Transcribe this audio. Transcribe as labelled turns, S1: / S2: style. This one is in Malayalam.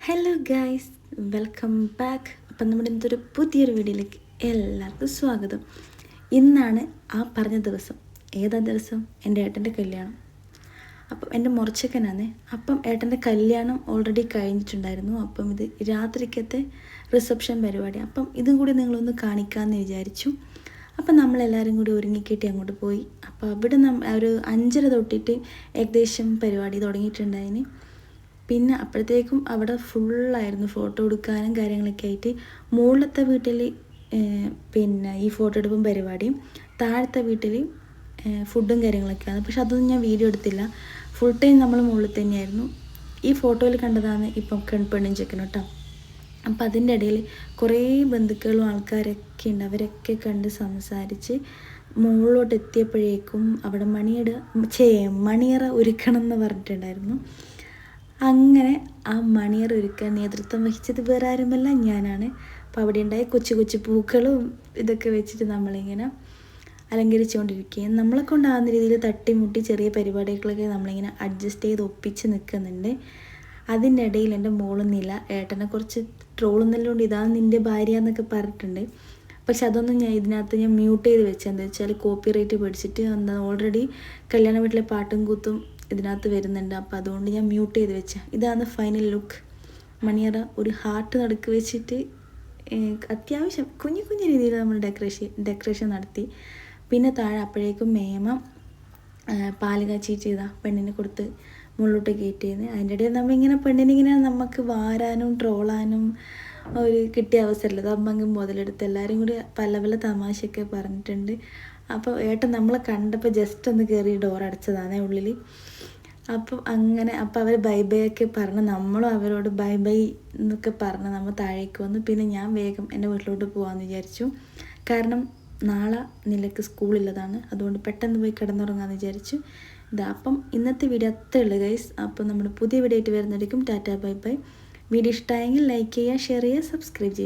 S1: Hello guys, welcome back. അപ്പം നമ്മുടെ ഇന്നത്തെ പുതിയൊരു വീഡിയോയിലേക്ക് എല്ലാവർക്കും സ്വാഗതം. ഇന്നാണ് ആ പറഞ്ഞ ദിവസം. ഏതാ ദിവസം? എൻ്റെ ഏട്ടൻ്റെ കല്യാണം. അപ്പം എൻ്റെ മുറച്ചക്കനാണ്. അപ്പം ഏട്ടൻ്റെ കല്യാണം ഓൾറെഡി കഴിഞ്ഞിട്ടുണ്ടായിരുന്നു. അപ്പം ഇത് രാത്രിക്കത്തെ റിസപ്ഷൻ പരിപാടി. അപ്പം ഇതും കൂടി നിങ്ങളൊന്ന് കാണിക്കാമെന്ന് വിചാരിച്ചു. അപ്പം നമ്മളെല്ലാവരും കൂടി ഒരുങ്ങിക്കെട്ടി അങ്ങോട്ട് പോയി. അപ്പോൾ അവിടെ ഒരു 5:30 തൊട്ടിട്ട് ഏകദേശം പരിപാടി തുടങ്ങിയിട്ടുണ്ടായിന്. പിന്നെ അപ്പോഴത്തേക്കും അവിടെ ഫുള്ളായിരുന്നു ഫോട്ടോ എടുക്കാനും കാര്യങ്ങളൊക്കെ ആയിട്ട്. മുകളിലത്തെ വീട്ടിൽ പിന്നെ ഈ ഫോട്ടോ എടുപ്പും പരിപാടിയും, താഴത്തെ വീട്ടിൽ ഫുഡും കാര്യങ്ങളൊക്കെയാണ്. പക്ഷെ അതൊന്നും ഞാൻ വീഡിയോ എടുത്തില്ല. ഫുൾ ടൈം നമ്മൾ മുകളിൽ തന്നെയായിരുന്നു. ഈ ഫോട്ടോയിൽ കണ്ടതാണ് ഇപ്പം പെണ്ണും ചെക്കനും കേട്ടോ. അപ്പം അതിൻ്റെ ഇടയിൽ കുറേ ബന്ധുക്കളും ആൾക്കാരൊക്കെ ഉണ്ട്. അവരൊക്കെ കണ്ട് സംസാരിച്ച് മുകളിലോട്ട് എത്തിയപ്പോഴേക്കും അവിടെ മണിയറ ഒരുക്കണം എന്ന് പറഞ്ഞിട്ടുണ്ടായിരുന്നു. അങ്ങനെ ആ മണിയറ ഒരുക്കാൻ നേതൃത്വം വഹിച്ചത് വേറെ ആരുമല്ല, ഞാനാണ്. അപ്പോൾ അവിടെ ഉണ്ടായ കൊച്ചു കൊച്ചു പൂക്കളും ഇതൊക്കെ വെച്ചിട്ട് നമ്മളിങ്ങനെ അലങ്കരിച്ചുകൊണ്ടിരിക്കുകയും നമ്മളെ കൊണ്ടാകുന്ന രീതിയിൽ തട്ടിമുട്ടി ചെറിയ പരിപാടികളൊക്കെ നമ്മളിങ്ങനെ അഡ്ജസ്റ്റ് ചെയ്ത് ഒപ്പിച്ച് നിൽക്കുന്നുണ്ട്. അതിൻ്റെ ഇടയിൽ എൻ്റെ മോളൊന്നില്ല, ഏട്ടനെ കുറച്ച് ട്രോളൊന്നുമല്ലോണ്ട് ഇതാണ് നിൻ്റെ ഭാര്യ എന്നൊക്കെ പറഞ്ഞിട്ടുണ്ട്. പക്ഷെ അതൊന്നും ഇതിനകത്ത് ഞാൻ മ്യൂട്ട് ചെയ്ത് വെച്ചത് എന്താ വെച്ചാൽ കോപ്പി റൈറ്റ് പഠിച്ചിട്ട് ഓൾറെഡി കല്യാണ വീട്ടിലെ പാട്ടും കൂത്തും ഇതിനകത്ത് വരുന്നുണ്ട്. അപ്പോൾ അതുകൊണ്ട് ഞാൻ മ്യൂട്ട് ചെയ്ത് വെച്ചാൽ. ഇതാണ് ഫൈനൽ ലുക്ക്. മണിയറ ഒരു ഹാർട്ട് നടുക്ക് വെച്ചിട്ട് അത്യാവശ്യം കുഞ്ഞു കുഞ്ഞു രീതിയിൽ നമ്മൾ ഡെക്കറേഷൻ നടത്തി. പിന്നെ താഴെ അപ്പോഴേക്കും മേമ പാല് കാച്ചിട്ട് ചെയ്താൽ പെണ്ണിനെ കൊടുത്ത് മുകളിലോട്ട് കയറ്റിയെന്ന്. അതിൻ്റെ ഇടയിൽ നമ്മളിങ്ങനെ പെണ്ണിനിങ്ങനെ നമുക്ക് വാരാനും ട്രോളാനും ഒരു കിട്ടിയ അവസരമില്ല. അത് അമ്മങ്ങ് മുതലെടുത്ത് എല്ലാവരും കൂടി പല പല തമാശയൊക്കെ പറഞ്ഞിട്ടുണ്ട്. അപ്പോൾ ഏട്ടൻ നമ്മളെ കണ്ടപ്പോൾ ജസ്റ്റ് ഒന്ന് കയറി ഡോർ അടച്ചതാണ് ഉള്ളിൽ. അപ്പം അങ്ങനെ അപ്പോൾ അവർ ബൈ ബൈ ഒക്കെ പറഞ്ഞ് നമ്മളും അവരോട് ബൈ ബൈ എന്നൊക്കെ പറഞ്ഞ് നമ്മൾ താഴേക്ക് വന്നു. പിന്നെ ഞാൻ വേഗം എൻ്റെ വീട്ടിലോട്ട് പോകാമെന്ന് വിചാരിച്ചു. കാരണം നാളെ നിലയ്ക്ക് സ്കൂളില്ലതാണ്. അതുകൊണ്ട് പെട്ടെന്ന് പോയി കിടന്നുറങ്ങാമെന്ന് വിചാരിച്ചു. അപ്പം ഇന്നത്തെ വീഡിയോ അത്രേ ഉള്ളൂ ഗൈസ്. അപ്പം നമ്മുടെ പുതിയ വീഡിയോ ആയിട്ട് വരുന്നതായിരിക്കും. Tata bye bye. വീഡിയോ ഇഷ്ടമായെങ്കിൽ ലൈക്ക് ചെയ്യുക, ഷെയർ ചെയ്യുക, സബ്സ്ക്രൈബ് ചെയ്യുക.